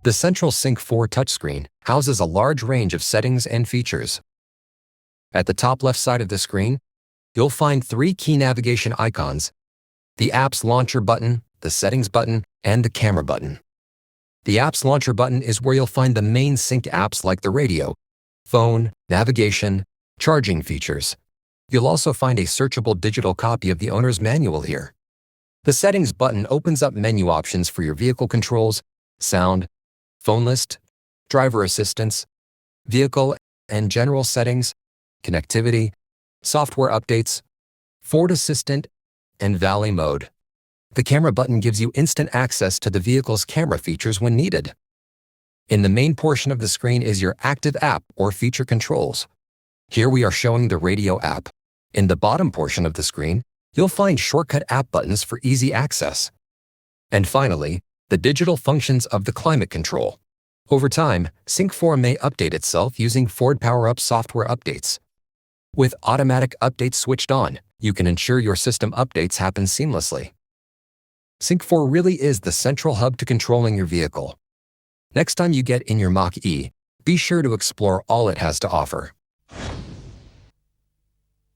The central Sync 4 touchscreen houses a large range of settings and features. At the top left side of the screen, you'll find 3 key navigation icons: the Apps Launcher button, the Settings button, and the Camera button. The Apps Launcher button is where you'll find the main Sync apps like the radio, phone, navigation, charging features. You'll also find a searchable digital copy of the owner's manual here. The Settings button opens up menu options for your vehicle controls, sound, phone list, driver assistance, vehicle and general settings, connectivity, software updates, Ford Assistant, and Valley mode. The Camera button gives you instant access to the vehicle's camera features when needed. In the main portion of the screen is your active app or feature controls. Here we are showing the radio app. In the bottom portion of the screen, you'll find shortcut app buttons for easy access. And finally, the digital functions of the climate control. Over time, Sync 4 may update itself using Ford Power-Up software updates. With automatic updates switched on, you can ensure your system updates happen seamlessly. Sync 4 really is the central hub to controlling your vehicle. Next time you get in your Mach-E, be sure to explore all it has to offer.